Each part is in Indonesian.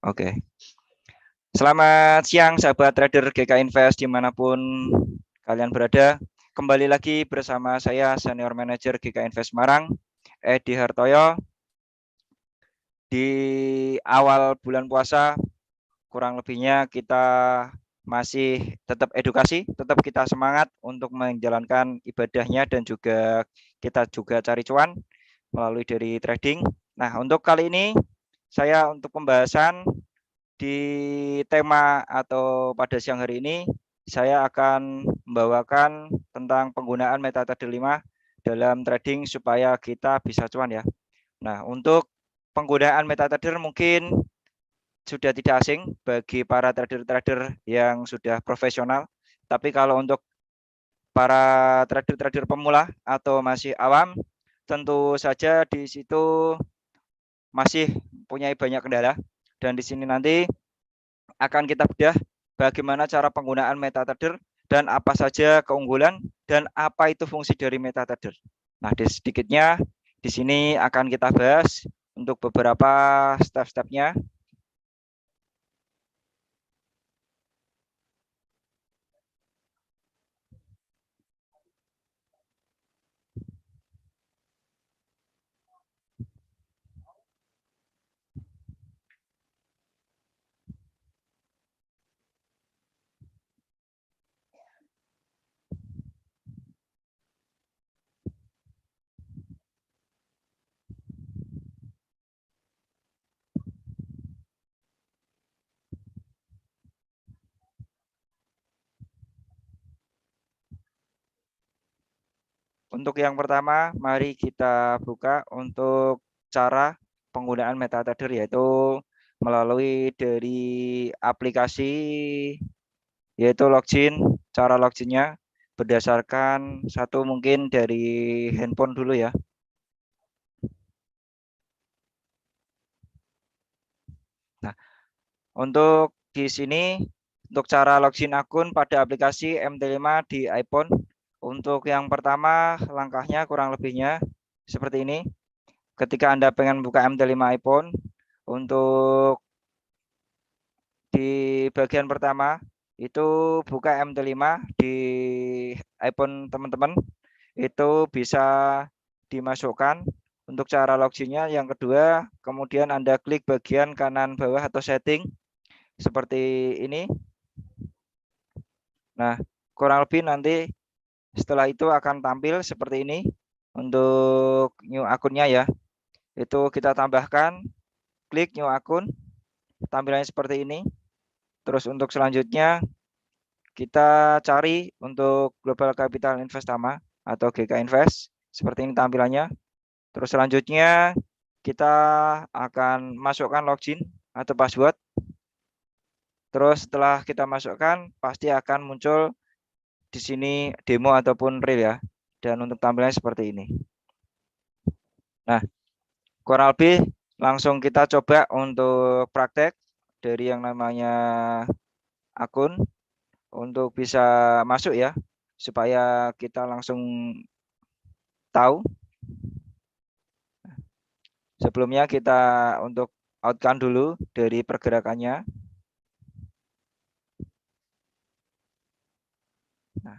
Oke. Selamat siang sahabat trader GK Invest dimanapun kalian berada. Kembali lagi bersama saya Senior Manager GK Invest Semarang, Edi Hartoyo. Di awal bulan puasa, kurang lebihnya kita masih tetap edukasi, tetap kita semangat untuk menjalankan ibadahnya dan juga kita juga cari cuan melalui dari trading. Nah, untuk kali ini saya untuk pembahasan di tema atau pada siang hari ini saya akan membawakan tentang penggunaan MetaTrader 5 dalam trading supaya kita bisa cuan ya. Nah, untuk penggunaan MetaTrader mungkin sudah tidak asing bagi para trader-trader yang sudah profesional. Tapi kalau untuk para trader-trader pemula atau masih awam, tentu saja di situ masih punya banyak kendala. Dan di sini nanti akan kita bedah bagaimana cara penggunaan MetaTrader dan apa saja keunggulan dan apa itu fungsi dari MetaTrader. Nah, sedikitnya di sini akan kita bahas untuk beberapa step-stepnya. Untuk yang pertama, mari kita buka untuk cara penggunaan MetaTrader yaitu melalui dari aplikasi yaitu login. Cara loginnya berdasarkan satu mungkin dari handphone dulu ya. Nah, untuk di sini untuk cara login akun pada aplikasi MT5 di iPhone. Untuk yang pertama langkahnya kurang lebihnya seperti ini. Ketika Anda pengen buka MT5 iPhone, untuk di bagian pertama itu buka MT5 di iPhone teman-teman, itu bisa dimasukkan untuk cara loginnya. Yang kedua, kemudian Anda klik bagian kanan bawah atau setting seperti ini. Nah, kurang lebih nanti setelah itu akan tampil seperti ini untuk new akunnya ya. Itu kita tambahkan, klik new akun, tampilannya seperti ini. Terus untuk selanjutnya kita cari untuk Global Capital Investama atau GK Invest. Seperti ini tampilannya. Terus selanjutnya kita akan masukkan login atau password. Terus setelah kita masukkan pasti akan muncul di sini demo ataupun real ya. Dan untuk tampilannya seperti ini. Nah, kurang lebih langsung kita coba untuk praktek dari yang namanya akun untuk bisa masuk ya, supaya kita langsung tahu. Sebelumnya kita untuk outkan dulu dari pergerakannya. Nah,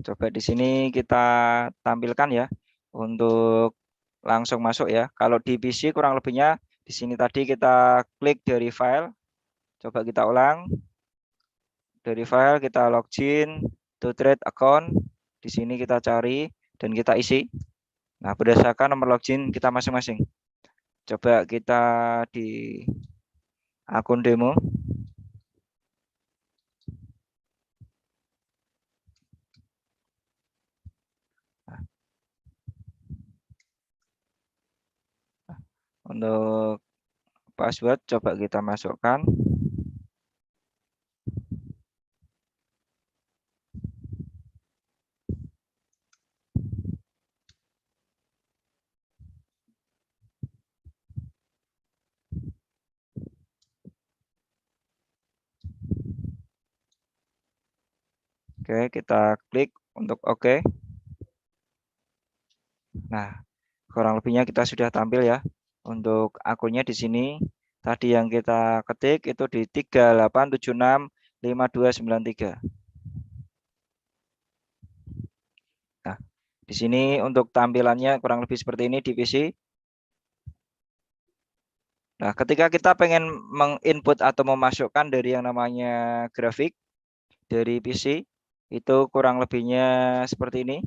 coba di sini kita tampilkan ya untuk langsung masuk ya. Kalau di PC kurang lebihnya di sini tadi kita klik dari file, coba kita ulang. Dari file kita login to trade account. Di sini kita cari dan kita isi. Nah, berdasarkan nomor login kita masing-masing. Coba kita di akun demo. Untuk password coba kita masukkan. Oke, kita klik untuk oke. Nah, kurang lebihnya kita sudah tampil ya. Untuk akunnya di sini tadi yang kita ketik itu di 38765293. Nah, di sini untuk tampilannya kurang lebih seperti ini di PC. Nah, ketika kita pengen menginput atau memasukkan dari yang namanya grafik dari PC, itu kurang lebihnya seperti ini.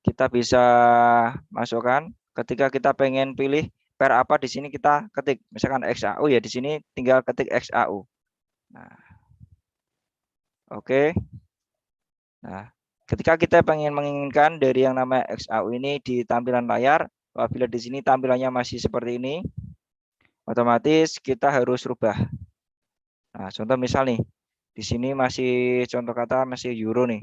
Kita bisa masukkan. Ketika kita pengen pilih pair apa di sini kita ketik, misalkan XAU ya di sini tinggal ketik XAU. Nah, oke. Nah, ketika kita pengen menginginkan dari yang namanya XAU ini di tampilan layar, apabila di sini tampilannya masih seperti ini, otomatis kita harus rubah. Nah, contoh misal nih, di sini masih contoh kata masih euro nih,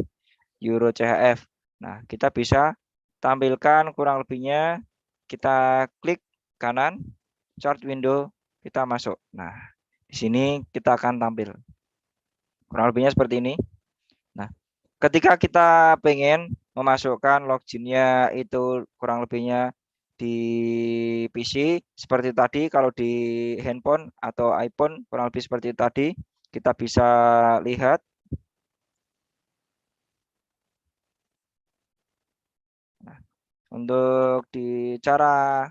euro CHF. Nah, kita bisa tampilkan kurang lebihnya, kita klik kanan, chart window, kita masuk. Nah, di sini kita akan tampil. Kurang lebihnya seperti ini. Nah, ketika kita pengen memasukkan loginnya itu kurang lebihnya di PC seperti tadi, kalau di handphone atau iPhone kurang lebih seperti tadi, kita bisa lihat. Nah, untuk di cara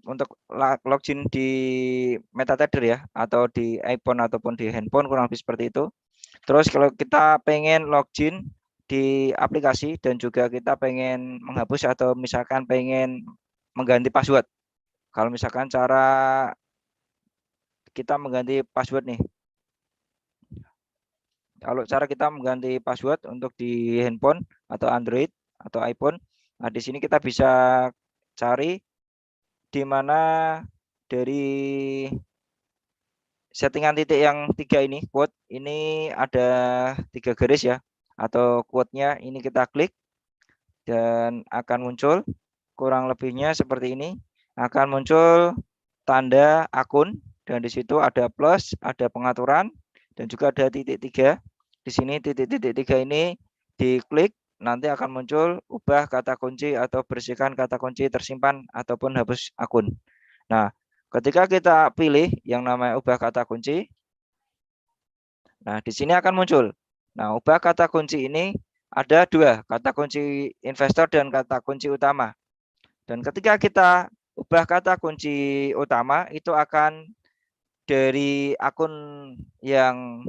untuk login di MetaTrader ya, atau di iPhone ataupun di handphone kurang lebih seperti itu. Terus kalau kita pengen login di aplikasi dan juga kita pengen menghapus atau misalkan pengen mengganti password. Kalau misalkan cara kita mengganti password nih. Kalau cara kita mengganti password untuk di handphone atau Android atau iPhone, nah di sini kita bisa cari di mana dari settingan titik yang 3 ini, quote ini ada 3 garis ya, atau quote-nya ini kita klik dan akan muncul kurang lebihnya seperti ini. Akan muncul tanda akun dan di situ ada plus, ada pengaturan dan juga ada titik 3. Di sini titik-titik 3 ini diklik, nanti akan muncul ubah kata kunci atau bersihkan kata kunci tersimpan ataupun hapus akun. Nah, ketika kita pilih yang namanya ubah kata kunci, nah di sini akan muncul. Nah, ubah kata kunci ini ada dua, kata kunci investor dan kata kunci utama. Dan ketika kita ubah kata kunci utama, itu akan dari akun yang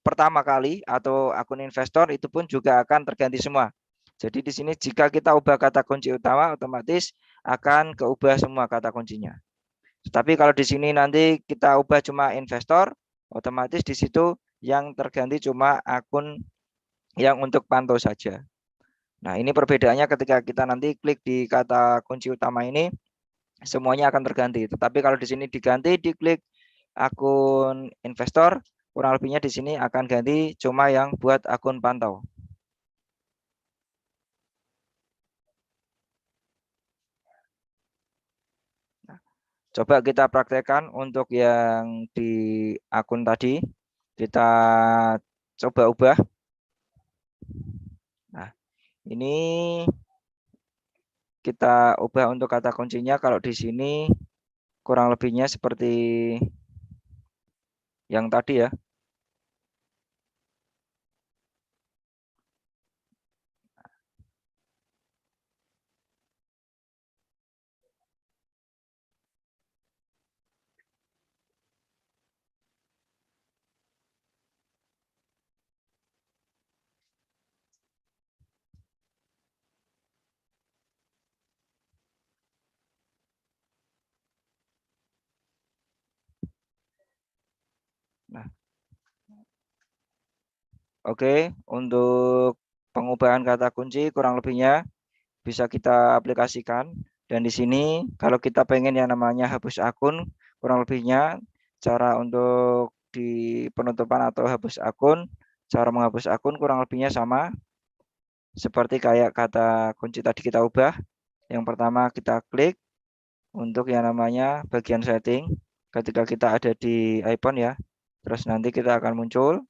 pertama kali atau akun investor itu pun juga akan terganti semua. Jadi di sini jika kita ubah kata kunci utama, otomatis akan keubah semua kata kuncinya. Tapi kalau di sini nanti kita ubah cuma investor, otomatis di situ yang terganti cuma akun yang untuk pantau saja. Nah, ini perbedaannya ketika kita nanti klik di kata kunci utama ini, semuanya akan terganti. Tetapi kalau di sini diganti, diklik akun investor, kurang lebihnya di sini akan ganti cuma yang buat akun pantau. Nah, coba kita praktekkan untuk yang di akun tadi. Kita coba ubah. Nah, ini kita ubah untuk kata kuncinya. Kalau di sini kurang lebihnya seperti yang tadi ya. Nah, oke, untuk pengubahan kata kunci kurang lebihnya bisa kita aplikasikan. Dan di sini kalau kita pengen yang namanya hapus akun, kurang lebihnya cara untuk di penutupan atau hapus akun, cara menghapus akun kurang lebihnya sama seperti kayak kata kunci tadi kita ubah. Yang pertama kita klik untuk yang namanya bagian setting. Ketika kita ada di iPhone ya, terus nanti kita akan muncul.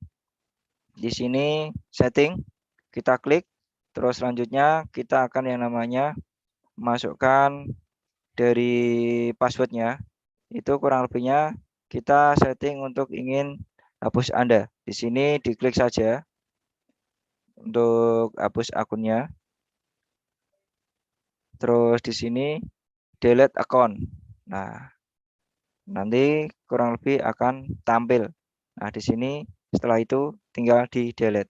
Di sini setting, kita klik, terus selanjutnya kita akan yang namanya masukkan dari passwordnya. Itu kurang lebihnya kita setting untuk ingin hapus Anda. Di sini diklik saja untuk hapus akunnya. Terus di sini delete account. Nah, nanti kurang lebih akan tampil. Nah, di sini setelah itu tinggal di delete.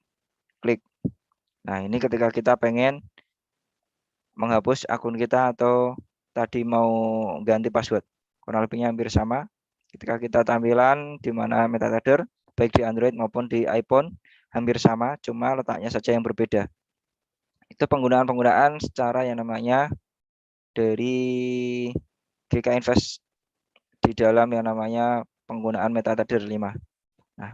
Klik. Nah, ini ketika kita pengen menghapus akun kita atau tadi mau ganti password. Kurang lebihnya hampir sama. Ketika kita tampilan di mana MetaTrader, baik di Android maupun di iPhone, hampir sama, cuma letaknya saja yang berbeda. Itu penggunaan-penggunaan secara yang namanya dari GK Invest di dalam yang namanya penggunaan MetaTrader 5. Nah,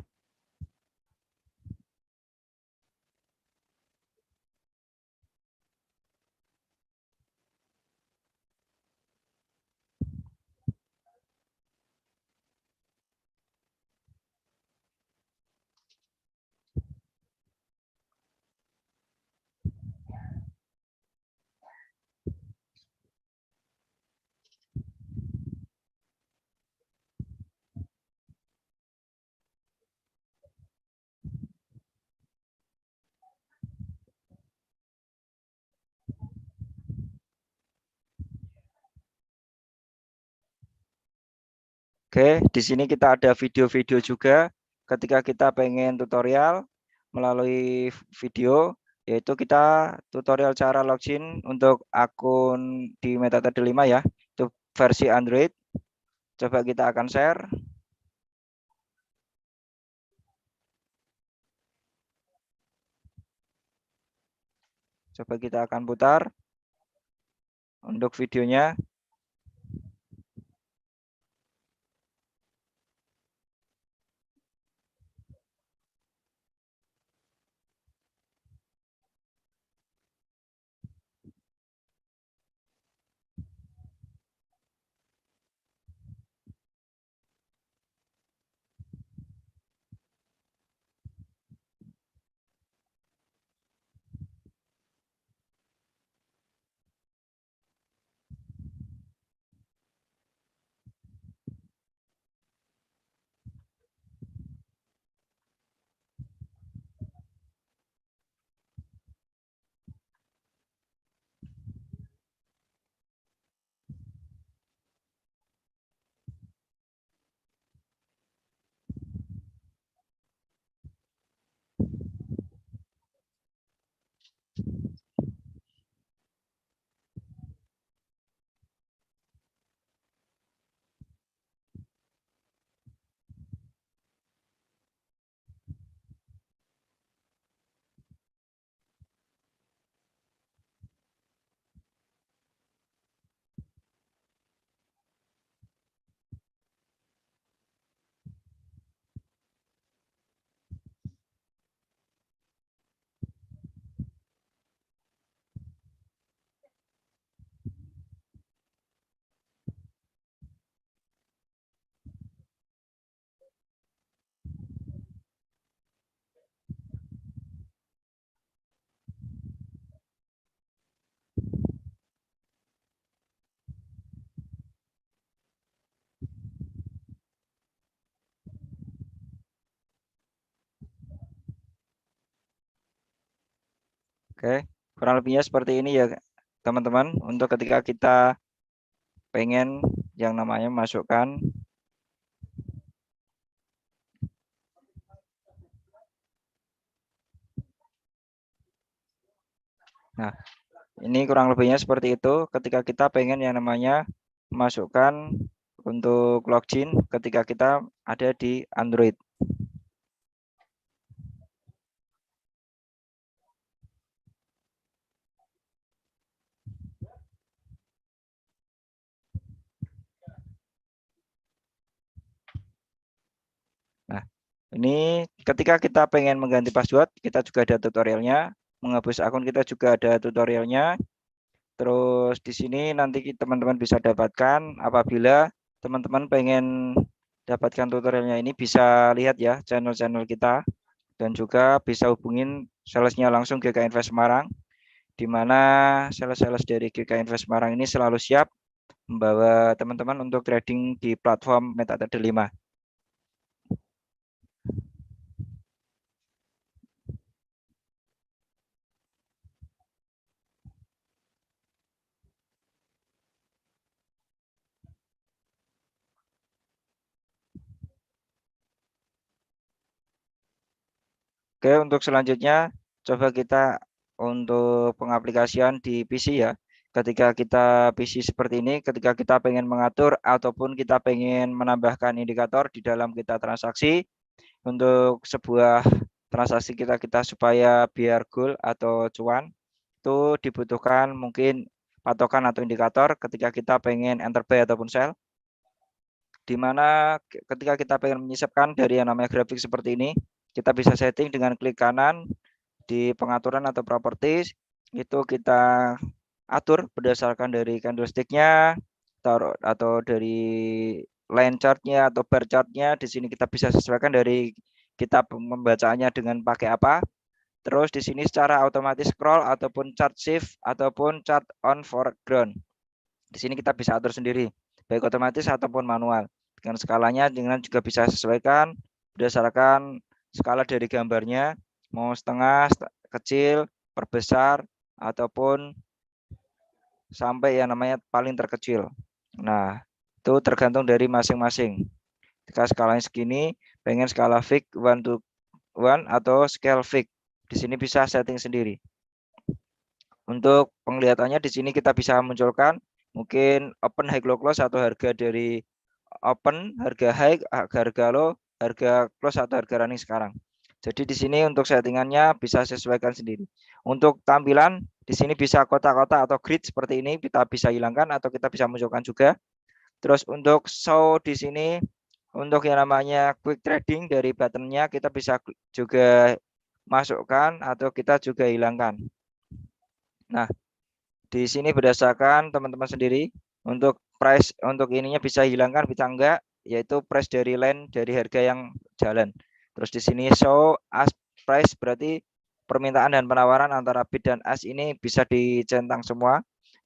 oke, di sini kita ada video-video juga. Ketika kita pengen tutorial melalui video, yaitu kita tutorial cara login untuk akun di MetaTrader 5 ya. Itu versi Android. Coba kita akan share. Coba kita akan putar untuk videonya. Oke, kurang lebihnya seperti ini ya teman-teman. Untuk ketika kita pengen yang namanya masukkan. Nah, ini kurang lebihnya seperti itu ketika kita pengen yang namanya masukkan untuk login ketika kita ada di Android. Nah, ini ketika kita pengen mengganti password, kita juga ada tutorialnya. Menghapus akun kita juga ada tutorialnya. Terus di sini nanti teman-teman bisa dapatkan apabila teman-teman pengen dapatkan tutorialnya ini bisa lihat ya channel-channel kita. dan juga bisa hubungin salesnya langsung GK Invest Semarang, di mana sales-sales dari GK Invest Semarang ini selalu siap membawa teman-teman untuk trading di platform MetaTrader 5. Oke, untuk selanjutnya coba kita untuk pengaplikasian di PC ya. Ketika kita PC seperti ini, ketika kita pengen mengatur ataupun kita pengen menambahkan indikator di dalam kita transaksi untuk sebuah transaksi kita supaya biar goal atau cuan, itu dibutuhkan mungkin patokan atau indikator ketika kita pengen enter buy ataupun sell, di mana ketika kita pengen menyisipkan dari yang namanya grafik seperti ini, kita bisa setting dengan klik kanan di pengaturan atau properties, itu kita atur berdasarkan dari candlestick-nya atau dari line chart-nya atau bar chart-nya. Di sini kita bisa sesuaikan dari kita membacaannya dengan pakai apa. Terus di sini secara otomatis scroll ataupun chart shift ataupun chart on foreground. Di sini kita bisa atur sendiri, baik otomatis ataupun manual. Dengan skalanya dengan juga bisa sesuaikan berdasarkan skala dari gambarnya, mau setengah, kecil, perbesar, ataupun sampai yang namanya paling terkecil. Nah, itu tergantung dari masing-masing. Jika skalanya segini, pengen skala fix 1 to 1 atau scale fix. Di sini bisa setting sendiri. Untuk penglihatannya di sini kita bisa munculkan mungkin open, high, low, close atau harga dari open, harga high, harga low, harga close atau harga running sekarang. Jadi di sini untuk settingannya bisa sesuaikan sendiri. Untuk tampilan di sini bisa kotak-kotak atau grid seperti ini kita bisa hilangkan atau kita bisa munculkan juga. Terus untuk show di sini untuk yang namanya quick trading dari buttonnya kita bisa juga masukkan atau kita juga hilangkan. Nah, di sini berdasarkan teman-teman sendiri untuk price untuk ininya bisa hilangkan bisa enggak, yaitu price dari line dari harga yang jalan. Terus di sini show ask price berarti permintaan dan penawaran antara bid dan ask ini bisa dicentang semua,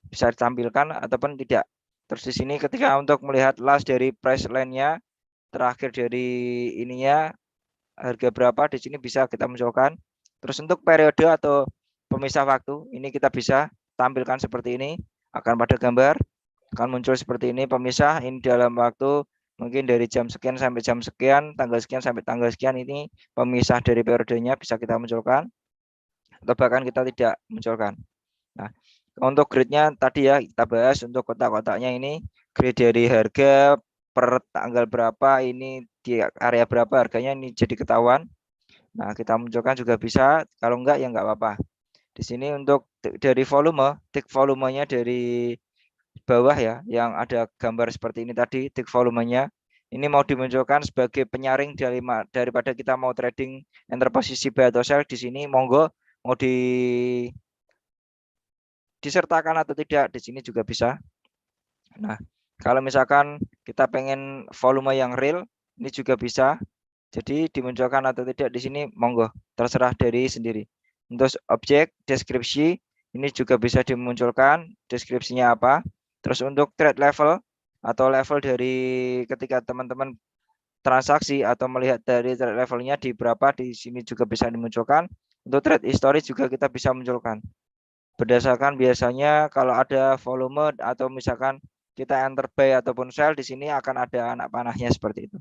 bisa ditampilkan ataupun tidak. Terus di sini ketika untuk melihat last dari price line-nya terakhir dari ininya harga berapa, di sini bisa kita munculkan. Terus untuk periode atau pemisah waktu ini kita bisa tampilkan seperti ini, akan pada gambar akan muncul seperti ini pemisah ini dalam waktu mungkin dari jam sekian sampai jam sekian, tanggal sekian sampai tanggal sekian, ini pemisah dari periodenya bisa kita munculkan atau bahkan kita tidak munculkan. Nah, untuk grid-nya tadi ya kita bahas untuk kotak-kotaknya ini grid dari harga per tanggal berapa, ini di area berapa harganya ini jadi ketahuan. Nah, kita munculkan juga bisa, kalau enggak ya enggak apa-apa. Di sini untuk dari volume, tick volumenya dari bawah ya, yang ada gambar seperti ini tadi, tick volumenya. Ini mau dimunculkan sebagai penyaring daripada kita mau trading enter posisi buy atau sell, di sini monggo mau disertakan atau tidak, di sini juga bisa. Nah, kalau misalkan kita pengen volume yang real, ini juga bisa. Jadi dimunculkan atau tidak di sini monggo, terserah dari sendiri. Untuk objek deskripsi ini juga bisa dimunculkan deskripsinya apa. Terus untuk trade level atau level dari ketika teman-teman transaksi atau melihat dari trade levelnya di berapa, di sini juga bisa dimunculkan. Untuk trade history juga kita bisa munculkan. Berdasarkan biasanya kalau ada volume atau misalkan kita enter buy ataupun sell, di sini akan ada anak panahnya seperti itu.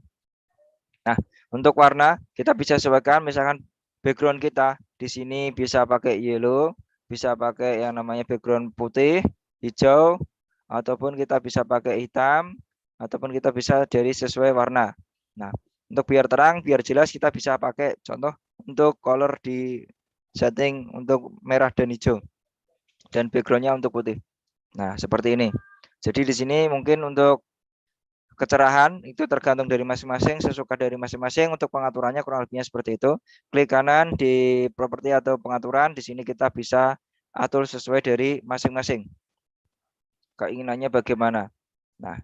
Nah, untuk warna kita bisa sesuaikan, misalkan background kita di sini bisa pakai yellow, bisa pakai yang namanya background putih, hijau, ataupun kita bisa pakai hitam, ataupun kita bisa dari sesuai warna. Nah, untuk biar terang, biar jelas kita bisa pakai contoh untuk color di setting untuk merah dan hijau dan backgroundnya untuk putih. Nah, seperti ini. Jadi di sini mungkin untuk kecerahan itu tergantung dari masing-masing, sesuka dari masing-masing. Untuk pengaturannya kurang lebihnya seperti itu. Klik kanan di properti atau pengaturan, di sini kita bisa atur sesuai dari masing-masing keinginannya bagaimana. Nah,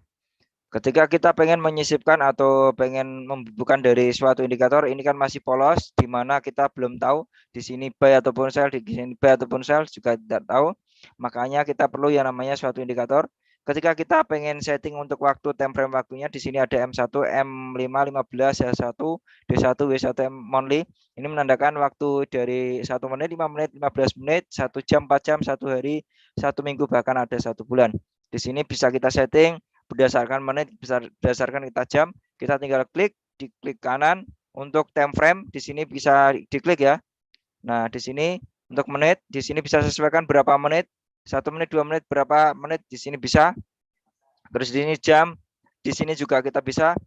Ketika kita pengen menyisipkan atau pengen membubuhkan dari suatu indikator, ini kan masih polos, di mana kita belum tahu di sini buy ataupun sell, di sini buy ataupun sell juga tidak tahu. Makanya kita perlu yang namanya suatu indikator. Ketika kita pengen setting untuk waktu time frame waktunya, di sini ada M1, M5, 15, H1, D1, W1, M monthly. Ini menandakan waktu dari 1 menit, 5 menit, 15 menit, 1 jam, 4 jam, 1 hari, 1 minggu, bahkan ada 1 bulan. Di sini bisa kita setting berdasarkan menit, berdasarkan kita jam, kita tinggal klik di klik kanan untuk time frame, di sini bisa diklik ya. Nah, di sini untuk menit, di sini bisa sesuaikan berapa menit, 1 menit, 2 menit, berapa menit, di sini bisa. Terus di sini jam, di sini juga kita bisa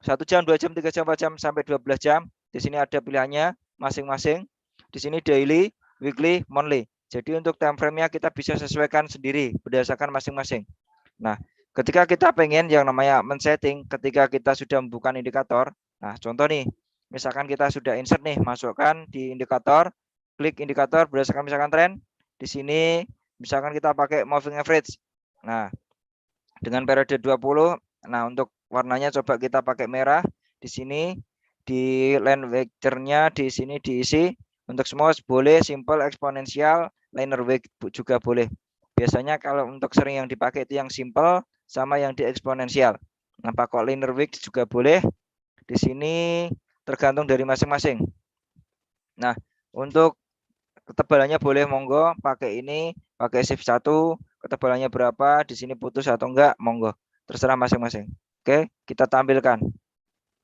1 jam, 2 jam, 3 jam, 4 jam, sampai 12 jam. Di sini ada pilihannya masing-masing. Di sini daily, weekly, monthly. Jadi untuk time frame-nya kita bisa sesuaikan sendiri berdasarkan masing-masing. Nah, ketika kita pengen yang namanya men-setting, ketika kita sudah membuka indikator, nah contoh nih, misalkan kita sudah insert nih, masukkan di indikator, klik indikator berdasarkan misalkan tren, di sini misalkan kita pakai moving average. Nah, dengan periode 20, nah untuk warnanya coba kita pakai merah, di sini di line vector-nya di sini diisi untuk semua boleh, simple, eksponensial, linear weight juga boleh. Biasanya kalau untuk sering yang dipakai itu yang simple sama yang di eksponensial. Nah, pakai linear weight juga boleh. Di sini tergantung dari masing-masing. Nah, untuk ketebalannya boleh monggo pakai ini, pakai shift 1, ketebalannya berapa, di sini putus atau enggak, monggo. Terserah masing-masing. Oke, kita tampilkan.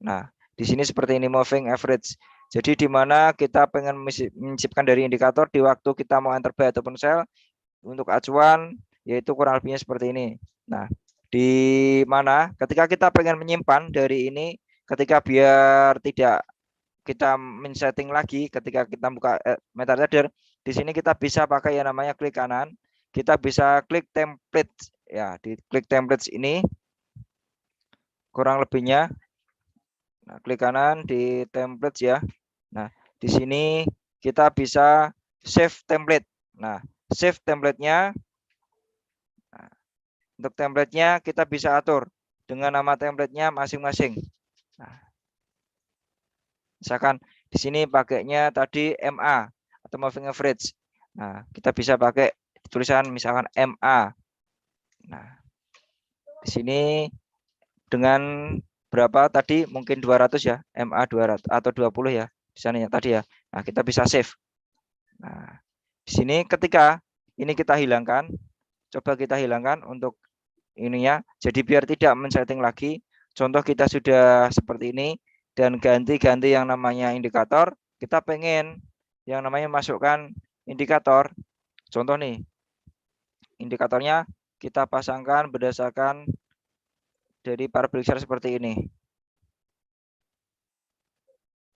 Nah, di sini seperti ini moving average. Jadi di mana kita pengen menyisipkan dari indikator di waktu kita mau enter buy ataupun sell, untuk acuan yaitu kurang lebihnya seperti ini. Nah, di mana ketika kita pengen menyimpan dari ini, ketika biar tidak kita men-setting lagi, ketika kita buka MetaTrader, di sini kita bisa pakai yang namanya klik kanan, kita bisa klik template ya, di klik templates ini kurang lebihnya. Nah, klik kanan di template ya. Nah, di sini kita bisa save template. Nah, save template-nya. Nah, untuk template-nya kita bisa atur dengan nama template-nya masing-masing. Nah, misalkan di sini pakainya tadi MA atau moving average. Nah, kita bisa pakai tulisan misalkan MA. Nah, di sini dengan berapa tadi mungkin 200 ya, MA 200 atau 20 ya. Di sana ya tadi ya. Nah, kita bisa save. Nah, di sini ketika ini kita hilangkan, coba kita hilangkan untuk ininya. Jadi biar tidak men-setting lagi. Contoh kita sudah seperti ini dan ganti-ganti yang namanya indikator. Kita pengen yang namanya masukkan indikator. Contoh nih, indikatornya kita pasangkan berdasarkan dari parabolic seperti ini.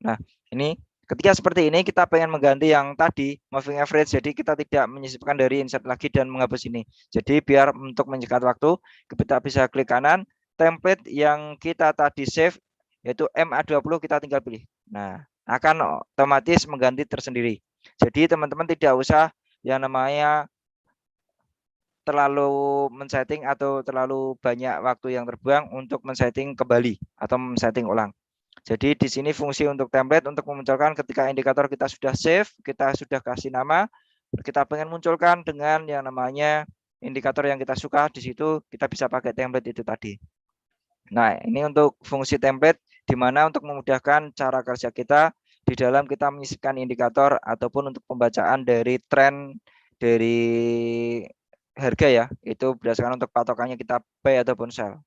Nah, ini ketika seperti ini kita pengen mengganti yang tadi moving average, jadi kita tidak menyisipkan dari insert lagi dan menghapus ini. Jadi biar untuk menyingkat waktu, kita bisa klik kanan, template yang kita tadi save yaitu MA20 kita tinggal pilih. Nah, akan otomatis mengganti tersendiri. Jadi teman-teman tidak usah yang namanya terlalu men-setting atau terlalu banyak waktu yang terbuang untuk men-setting kembali atau men-setting ulang. Jadi di sini fungsi untuk template untuk memunculkan ketika indikator kita sudah save, kita sudah kasih nama, kita pengen munculkan dengan yang namanya indikator yang kita suka, di situ kita bisa pakai template itu tadi. Nah, ini untuk fungsi template di mana untuk memudahkan cara kerja kita di dalam kita menyisipkan indikator ataupun untuk pembacaan dari tren dari harga ya, itu berdasarkan untuk patokannya kita buy ataupun sell.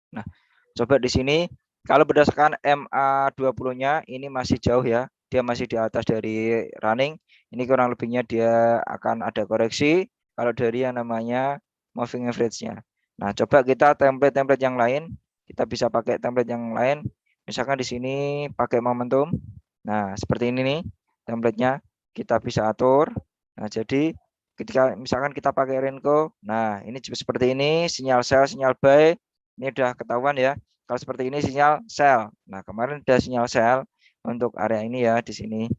Nah, coba di sini kalau berdasarkan MA20-nya ini masih jauh ya, dia masih di atas dari running. Ini kurang lebihnya dia akan ada koreksi kalau dari yang namanya moving average-nya. Nah, coba kita template-template yang lain, kita bisa pakai template yang lain. Misalkan di sini pakai momentum. Nah, seperti ini nih template-nya. Kita bisa atur. Nah, jadi ketika misalkan kita pakai Renko, nah ini seperti ini, sinyal sell, sinyal buy. Ini udah ketahuan ya. Kalau seperti ini sinyal sell. Nah, kemarin ada sinyal sell untuk area ini ya di sini.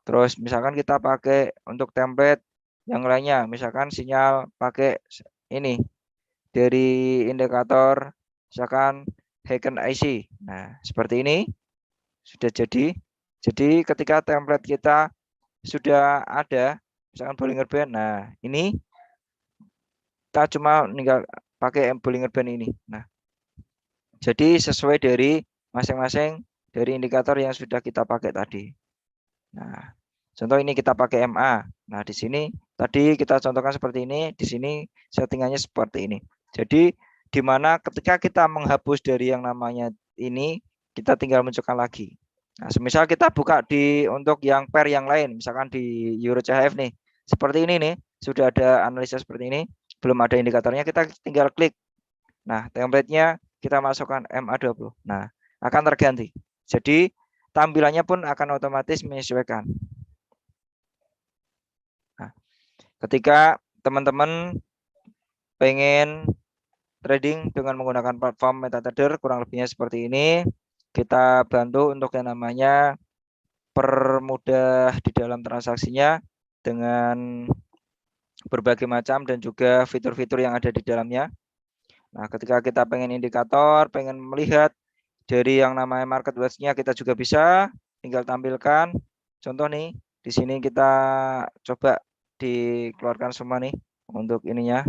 Terus misalkan kita pakai untuk template yang lainnya, misalkan sinyal pakai ini dari indikator misalkan Heiken IC. Nah, seperti ini sudah jadi. Jadi ketika template kita sudah ada, misalkan Bollinger Band. Nah, ini kita cuma tinggal pakai Bollinger Band ini. Nah, jadi sesuai dari masing-masing dari indikator yang sudah kita pakai tadi. Nah, contoh ini kita pakai MA. Nah, di sini tadi kita contohkan seperti ini, di sini settingannya seperti ini. Jadi di mana ketika kita menghapus dari yang namanya ini, kita tinggal munculkan lagi. Nah, semisal kita buka di untuk yang pair yang lain, misalkan di Euro CHF nih, seperti ini nih, sudah ada analisa seperti ini, belum ada indikatornya, kita tinggal klik. Nah, template-nya kita masukkan MA20. Nah, akan terganti. Jadi tampilannya pun akan otomatis menyesuaikan. Nah, ketika teman-teman pengen trading dengan menggunakan platform MetaTrader, kurang lebihnya seperti ini. Kita bantu untuk yang namanya permudah di dalam transaksinya dengan berbagai macam dan juga fitur-fitur yang ada di dalamnya. Nah, ketika kita pengen indikator, pengen melihat dari yang namanya market watch-nya, kita juga bisa tinggal tampilkan. Contoh nih, di sini kita coba dikeluarkan semua nih untuk ininya.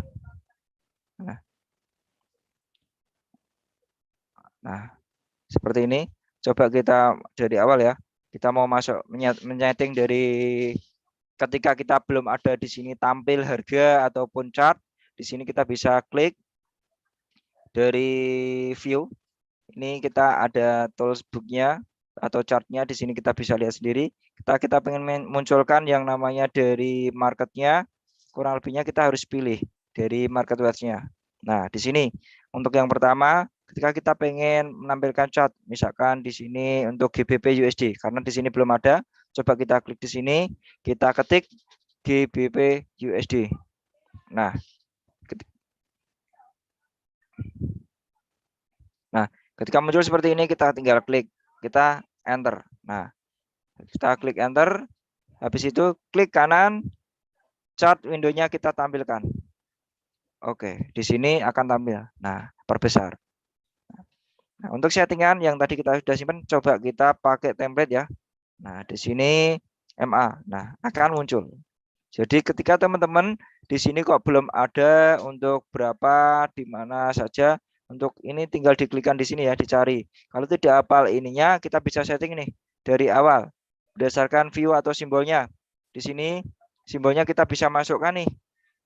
Nah, seperti ini. Coba kita dari awal ya. Kita mau masuk menyeting dari ketika kita belum ada di sini tampil harga ataupun chart. Di sini kita bisa klik dari view. Ini kita ada tools booknya atau chartnya. Di sini kita bisa lihat sendiri. Kita pengen munculkan yang namanya dari marketnya. Kurang lebihnya kita harus pilih dari market watch-nya. Nah, di sini untuk yang pertama, ketika kita pengen menampilkan chart, misalkan di sini untuk GBP USD, karena di sini belum ada, coba kita klik di sini, kita ketik GBP USD. Nah, ketika muncul seperti ini, kita tinggal klik, kita enter. Nah, kita klik enter, habis itu klik kanan, chart window-nya kita tampilkan. Oke, di sini akan tampil. Nah, perbesar. Nah, untuk settingan yang tadi kita sudah simpan, coba kita pakai template ya. Nah, di sini MA. Nah, akan muncul. Jadi ketika teman-teman di sini kok belum ada untuk berapa di mana saja, untuk ini tinggal diklikkan di sini ya, dicari. Kalau tidak hafal ininya, kita bisa setting nih dari awal berdasarkan view atau simbolnya. Di sini simbolnya kita bisa masukkan nih.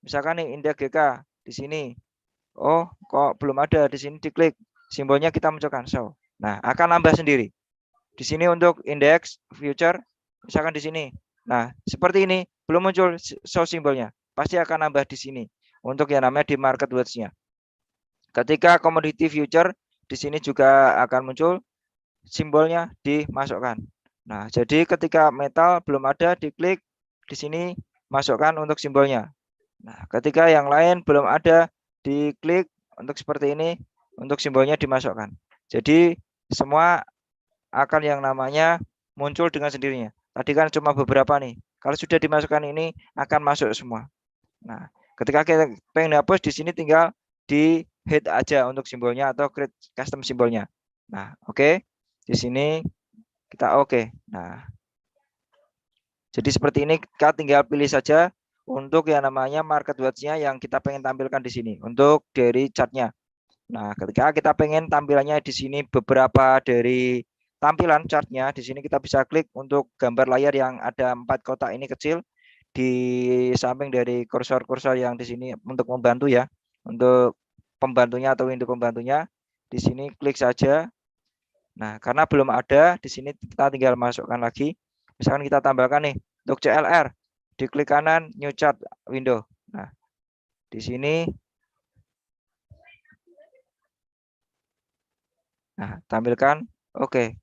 Misalkan nih indeks GK di sini. Oh, kok belum ada di sini, diklik simbolnya kita munculkan show. Nah, akan nambah sendiri. Di sini untuk indeks future misalkan di sini. Nah, seperti ini belum muncul show simbolnya. Pasti akan nambah di sini untuk yang namanya di market watch-nya. Ketika commodity future di sini juga akan muncul simbolnya dimasukkan. Nah, jadi ketika metal belum ada, diklik di sini masukkan untuk simbolnya. Nah, ketika yang lain belum ada, diklik untuk seperti ini, untuk simbolnya dimasukkan. Jadi semua akan yang namanya muncul dengan sendirinya. Tadi kan cuma beberapa nih. Kalau sudah dimasukkan ini akan masuk semua. Nah, ketika kita pengen hapus di sini tinggal di hit aja untuk simbolnya atau create custom simbolnya. Nah, oke. Di sini kita oke. Nah, jadi seperti ini kita tinggal pilih saja untuk yang namanya market watch-nya yang kita pengen tampilkan di sini untuk dari chartnya. Nah, ketika kita pengen tampilannya di sini beberapa dari tampilan chartnya, di sini kita bisa klik untuk gambar layar yang ada 4 kotak ini kecil di samping dari kursor-kursor yang di sini untuk membantu ya, untuk pembantunya atau window pembantunya. Di sini klik saja. Nah, karena belum ada, di sini kita tinggal masukkan lagi. Misalkan kita tambahkan nih untuk CLR, diklik kanan new chart window. Nah, di sini tampilkan oke.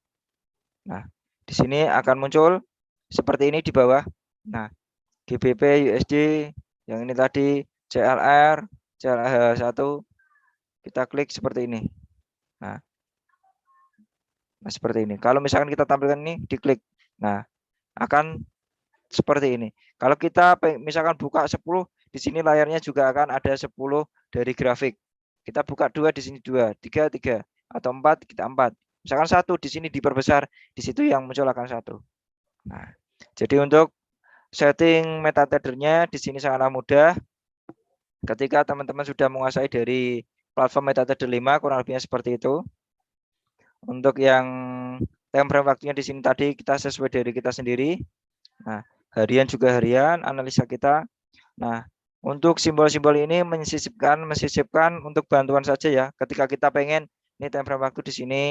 Nah, di sini akan muncul seperti ini di bawah. Nah, GBP USD yang ini tadi CLR 1 kita klik seperti ini. Nah, seperti ini. Kalau misalkan kita tampilkan ini diklik. Nah, akan seperti ini. Kalau kita misalkan buka 10, di sini layarnya juga akan ada 10 dari grafik. Kita buka 2, di sini 2, 3, 3, atau 4, kita 4. Misalkan 1, di sini diperbesar, di situ yang muncul akan 1. Nah, jadi untuk setting metadata-nya di sini sangatlah mudah. Ketika teman-teman sudah menguasai dari platform metadata 5, kurang lebihnya seperti itu. Untuk yang time frame waktunya di sini tadi kita sesuai dari kita sendiri. Nah, harian juga harian, analisa kita. Nah, untuk simbol-simbol ini mensisipkan untuk bantuan saja ya. Ketika kita pengen ini time frame waktu di sini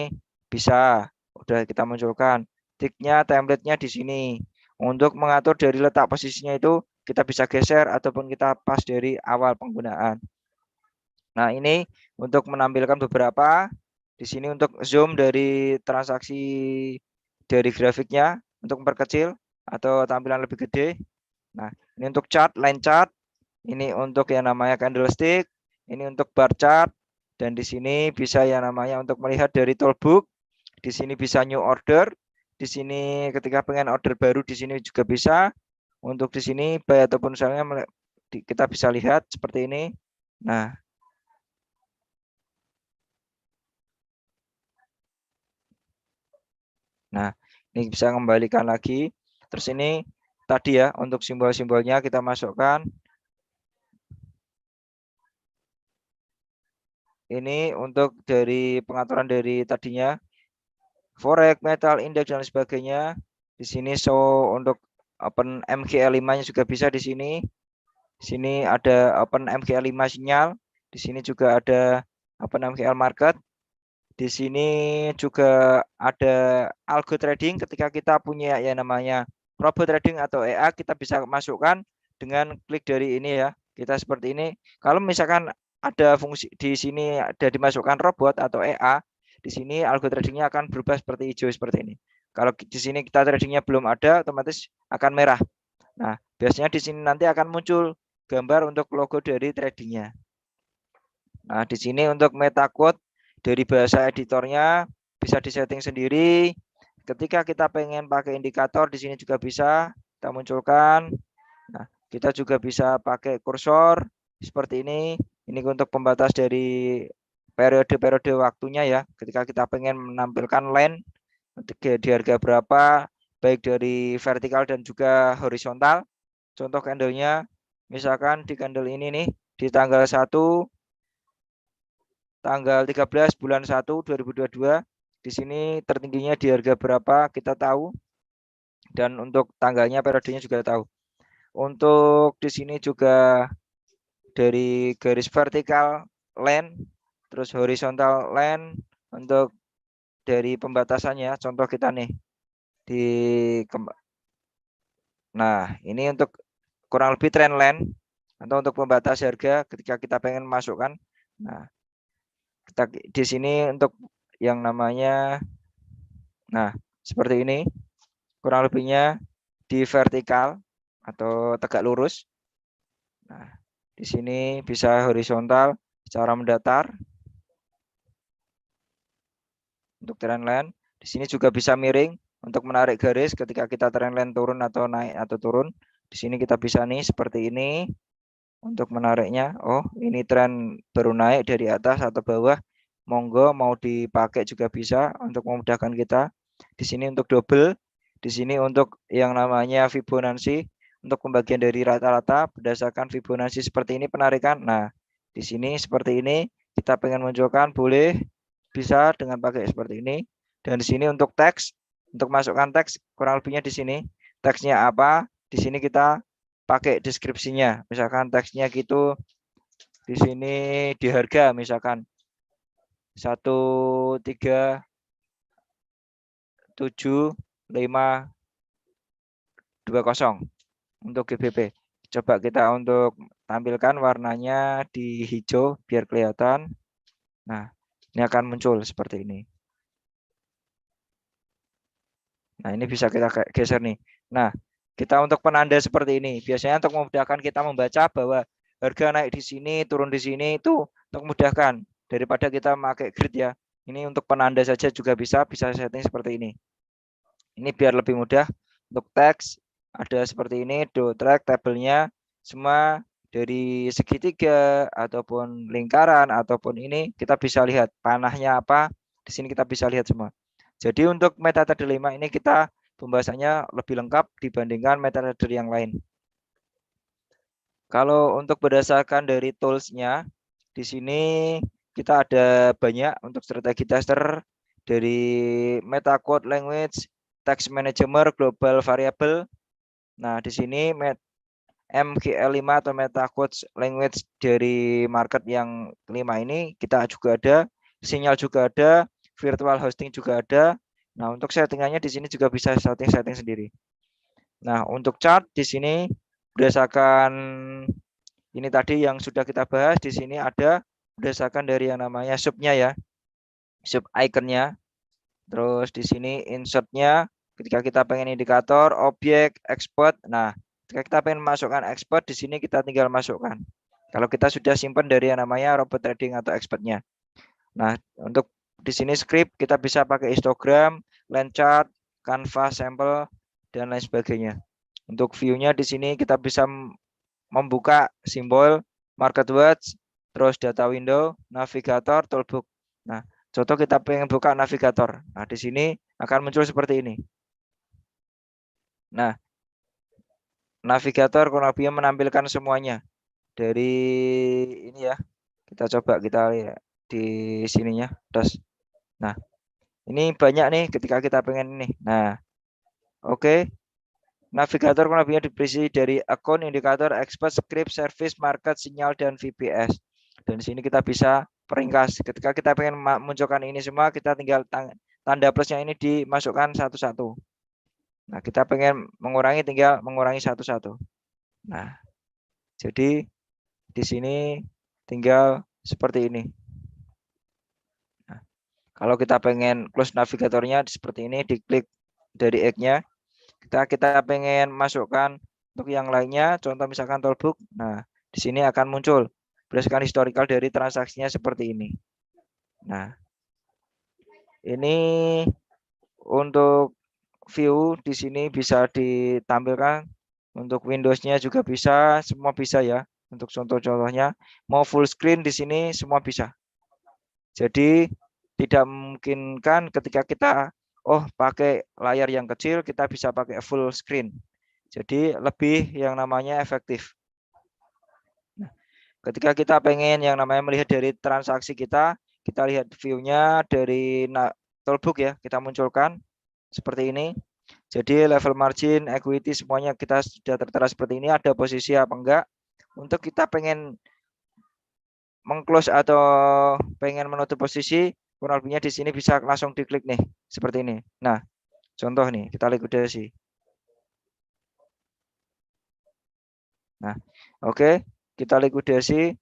bisa, udah kita munculkan. Tiknya, template-nya di sini. Untuk mengatur dari letak posisinya itu kita bisa geser ataupun kita pas dari awal penggunaan. Nah, ini untuk menampilkan beberapa. Di sini untuk zoom dari transaksi dari grafiknya untuk memperkecil atau tampilan lebih gede. Nah, ini untuk chart, line chart. Ini untuk yang namanya candlestick. Ini untuk bar chart. Dan di sini bisa yang namanya untuk melihat dari toolbook. Di sini bisa new order. Di sini ketika pengen order baru di sini juga bisa. Untuk di sini buy ataupun misalnya kita bisa lihat seperti ini. Nah, ini bisa kembalikan lagi. Terus ini tadi ya untuk simbol-simbolnya kita masukkan. Ini untuk dari pengaturan dari tadinya forex, metal, index dan sebagainya. Di sini show untuk open MGL5-nya juga bisa di sini. Di sini ada open MGL5 sinyal. Di sini juga ada open MGL market. Di sini juga ada algo trading. Ketika kita punya ya namanya robot trading atau EA, kita bisa masukkan dengan klik dari ini ya. Kita seperti ini. Kalau misalkan ada fungsi di sini ada dimasukkan robot atau EA, di sini algo tradingnya akan berubah seperti hijau seperti ini. Kalau di sini kita tradingnya belum ada, otomatis akan merah. Nah, biasanya di sini nanti akan muncul gambar untuk logo dari tradingnya. Nah, di sini untuk meta quote dari bahasa editornya bisa disetting sendiri. Ketika kita pengen pakai indikator di sini juga bisa kita munculkan. Nah, kita juga bisa pakai kursor seperti ini. Ini untuk pembatas dari periode-periode waktunya ya. Ketika kita pengen menampilkan line di harga berapa, baik dari vertikal dan juga horizontal. Contoh candlenya, misalkan di candle ini nih, di tanggal 1 tanggal 13 bulan 1 2022. Di sini tertingginya di harga berapa kita tahu. Dan untuk tanggalnya periodenya juga tahu. Untuk di sini juga dari garis vertikal line, terus horizontal line untuk dari pembatasannya. Contoh kita nih di nah, ini untuk kurang lebih trend line atau untuk pembatas harga ketika kita pengen masukkan. Nah, kita di sini untuk yang namanya seperti ini kurang lebihnya di vertikal atau tegak lurus. Nah, di sini bisa horizontal secara mendatar untuk trendline. Di sini juga bisa miring untuk menarik garis ketika kita trendline turun atau naik atau turun. Di sini kita bisa nih seperti ini untuk menariknya. Oh, ini tren baru naik dari atas atau bawah. Monggo mau dipakai juga bisa untuk memudahkan kita. Di sini untuk double, di sini untuk yang namanya Fibonacci untuk pembagian dari rata-rata berdasarkan Fibonacci seperti ini penarikan. Nah, di sini seperti ini kita pengen munculkan boleh bisa dengan pakai seperti ini. Dan di sini untuk teks, untuk masukkan teks kurang lebihnya di sini. Teksnya apa? Di sini kita pakai deskripsinya. Misalkan teksnya gitu di sini di harga misalkan 137.520 untuk GBP. Coba kita untuk tampilkan warnanya di hijau biar kelihatan. Nah, ini akan muncul seperti ini. Nah, ini bisa kita geser nih. Nah, kita untuk penanda seperti ini. Biasanya untuk memudahkan kita membaca bahwa harga naik di sini, turun di sini itu untuk memudahkan daripada kita pakai grid ya. Ini untuk penanda saja juga bisa setting seperti ini. Ini biar lebih mudah untuk teks. ada seperti ini, do track tabelnya semua dari segitiga ataupun lingkaran ataupun ini kita bisa lihat panahnya apa. Di sini kita bisa lihat semua. Jadi untuk metode 5 ini kita pembahasannya lebih lengkap dibandingkan metode yang lain. Kalau untuk berdasarkan dari tools-nya, di sini kita ada banyak untuk strategi tester dari MetaQuote Language, Text Manager, Global Variable. Nah, di sini MGL5 atau MetaQuote Language dari market yang 5 ini kita juga ada, sinyal juga ada, virtual hosting juga ada. Nah, untuk settingannya di sini juga bisa setting sendiri. Nah, untuk chart di sini berdasarkan ini tadi yang sudah kita bahas, di sini ada berdasarkan dari yang namanya subnya ya, sub iconnya. Terus di sini insertnya, ketika kita pengen indikator, objek, export. Nah, ketika kita pengen masukkan export, di sini kita tinggal masukkan. Kalau kita sudah simpan dari yang namanya robot trading atau expertnya. Nah, untuk di sini script kita bisa pakai histogram, line chart, canvas sampel, dan lain sebagainya. Untuk view-nya di sini kita bisa membuka simbol market watch, terus data window, navigator, toolbook. Nah, contoh kita pengen buka navigator. Nah, di sini akan muncul seperti ini. Nah, navigator kurang lebih menampilkan semuanya. Dari ini ya. Kita coba kita lihat di sininya. Terus nah, ini banyak nih ketika kita pengen ini. Nah, oke. Navigator kurang lebihnya diberisi dari akun, indikator, expert, script, service, market, sinyal, dan VPS. Dan di sini kita bisa peringkas. Ketika kita pengen munculkan ini semua, kita tinggal tanda plusnya ini dimasukkan satu-satu. Nah, kita pengen mengurangi, tinggal mengurangi satu-satu. Nah, jadi di sini tinggal seperti ini. Nah, kalau kita pengen close navigatornya seperti ini, diklik dari X-nya. Kita pengen masukkan untuk yang lainnya, contoh misalkan toolbook. Nah, di sini akan muncul berdasarkan historical dari transaksinya seperti ini. Nah, ini untuk view di sini bisa ditampilkan, untuk Windows-nya juga bisa, semua bisa ya. Untuk contoh-contohnya, mau full screen di sini semua bisa. Jadi tidak memungkinkan ketika kita pakai layar yang kecil, kita bisa pakai full screen. Jadi lebih yang namanya efektif. Nah, ketika kita pengen yang namanya melihat dari transaksi kita lihat view-nya dari toolbook ya, kita munculkan seperti ini. Jadi level margin, equity semuanya kita sudah tertera seperti ini, ada posisi apa enggak. Untuk kita pengen mengclose atau pengen menutup posisi, kurang lebihnya di sini bisa langsung diklik nih, seperti ini. Nah, contoh nih, kita likuidasi. Nah, oke, kita likuidasi.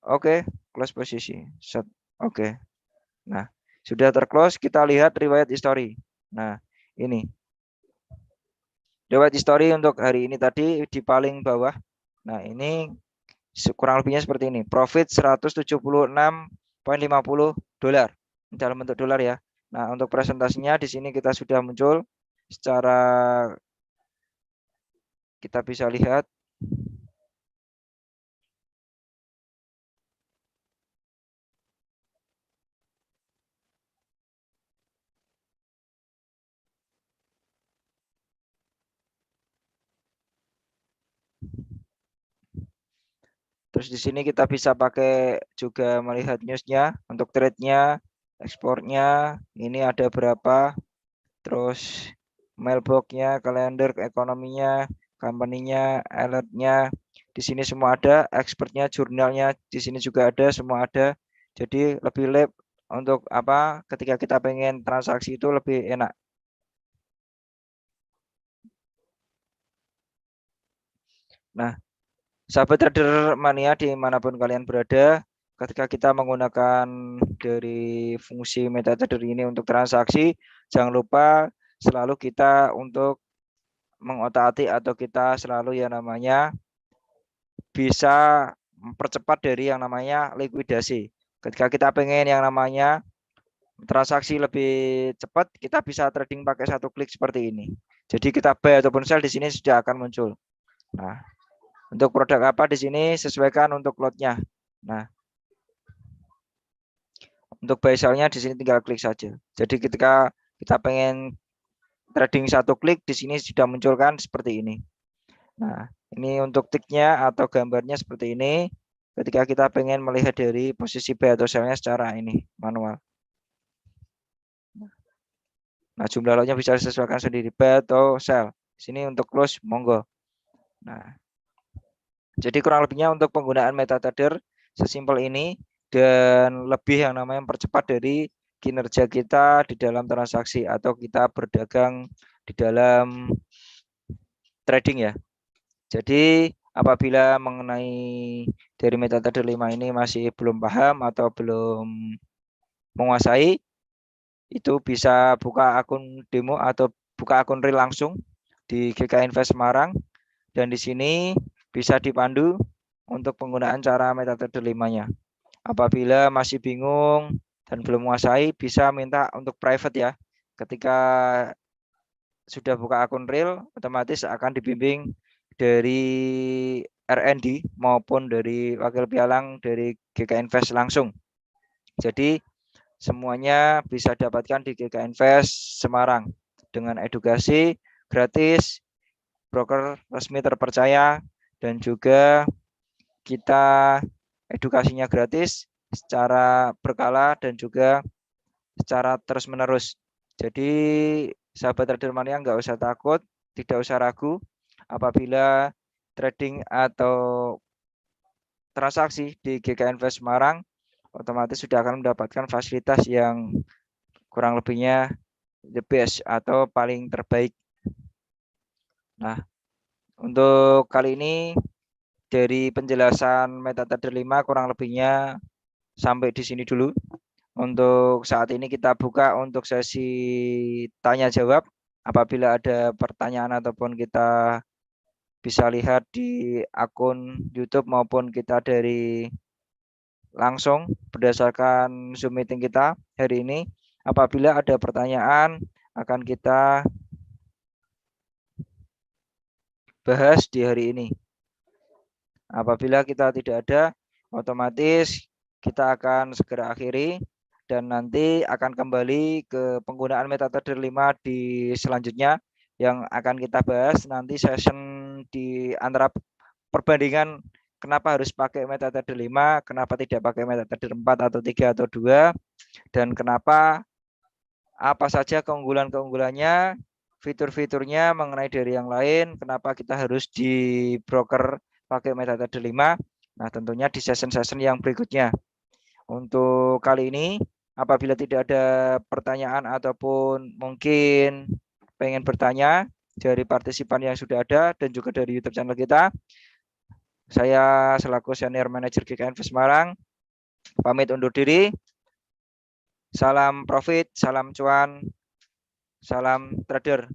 Oke, close posisi. Set. Oke. Nah, sudah terclose, kita lihat riwayat history. Nah, ini. Riwayat history untuk hari ini tadi di paling bawah. Nah, ini kurang lebihnya seperti ini. Profit 176,50 dolar dalam bentuk dolar ya. Nah, untuk presentasinya di sini kita sudah muncul secara kita bisa lihat. Terus di sini kita bisa pakai juga melihat newsnya untuk trade-nya, ekspornya, ini ada berapa, terus mailbox-nya, kalender ekonominya, company-nya, alert-nya, di sini semua ada, expertnya, jurnalnya, di sini juga ada, semua ada. Jadi lebih lab untuk apa? Ketika kita pengen transaksi itu lebih enak. Nah, sahabat trader mania dimanapun kalian berada, ketika kita menggunakan dari fungsi MetaTrader ini untuk transaksi, jangan lupa selalu kita untuk mengotak-atik atau kita selalu yang namanya bisa mempercepat dari yang namanya likuidasi. Ketika kita pengen yang namanya transaksi lebih cepat, kita bisa trading pakai satu klik seperti ini. Jadi kita buy ataupun sell di sini sudah akan muncul. Nah, untuk produk apa di sini sesuaikan untuk lotnya. Nah, untuk buy sell-nya di sini tinggal klik saja. Jadi ketika kita pengen trading satu klik di sini sudah munculkan seperti ini. Nah, ini untuk ticknya atau gambarnya seperti ini. Ketika kita pengen melihat dari posisi buy atau sell-nya secara ini manual. Nah, jumlah lotnya bisa disesuaikan sendiri buy atau sell. Sini untuk close monggo. Nah, jadi kurang lebihnya untuk penggunaan MetaTrader sesimpel ini dan lebih yang namanya mempercepat dari kinerja kita di dalam transaksi atau kita berdagang di dalam trading ya. Jadi apabila mengenai dari MetaTrader 5 ini masih belum paham atau belum menguasai, itu bisa buka akun demo atau buka akun real langsung di GK Invest Semarang, dan di sini bisa dipandu untuk penggunaan cara MetaTrader 5-nya. Apabila masih bingung dan belum menguasai, bisa minta untuk private ya. Ketika sudah buka akun real, otomatis akan dibimbing dari RND maupun dari wakil pialang dari GK Invest langsung. Jadi semuanya bisa dapatkan di GK Invest Semarang dengan edukasi gratis, broker resmi terpercaya, dan juga kita edukasinya gratis secara berkala dan juga secara terus-menerus. Jadi sahabat trader mania nggak usah takut, tidak usah ragu apabila trading atau transaksi di GK Invest Semarang, otomatis sudah akan mendapatkan fasilitas yang kurang lebihnya the best atau paling terbaik. Nah, untuk kali ini dari penjelasan MetaTrader 5 kurang lebihnya sampai di sini dulu. Untuk saat ini kita buka untuk sesi tanya jawab. Apabila ada pertanyaan ataupun kita bisa lihat di akun YouTube maupun kita dari langsung berdasarkan Zoom meeting kita hari ini. Apabila ada pertanyaan akan kita bahas di hari ini. Apabila kita tidak ada, otomatis kita akan segera akhiri dan nanti akan kembali ke penggunaan MetaTrader 5 di selanjutnya yang akan kita bahas nanti session di antara perbandingan kenapa harus pakai MetaTrader 5, kenapa tidak pakai MetaTrader 4 atau 3 atau 2, dan kenapa apa saja keunggulan-keunggulannya, fitur-fiturnya mengenai dari yang lain, kenapa kita harus di broker pakai MetaTrader 5. Nah, tentunya di session-session yang berikutnya. Untuk kali ini, apabila tidak ada pertanyaan ataupun mungkin pengen bertanya dari partisipan yang sudah ada dan juga dari YouTube channel kita, saya selaku Senior Manager GK Invest Semarang pamit undur diri. Salam profit, salam cuan, salam trader.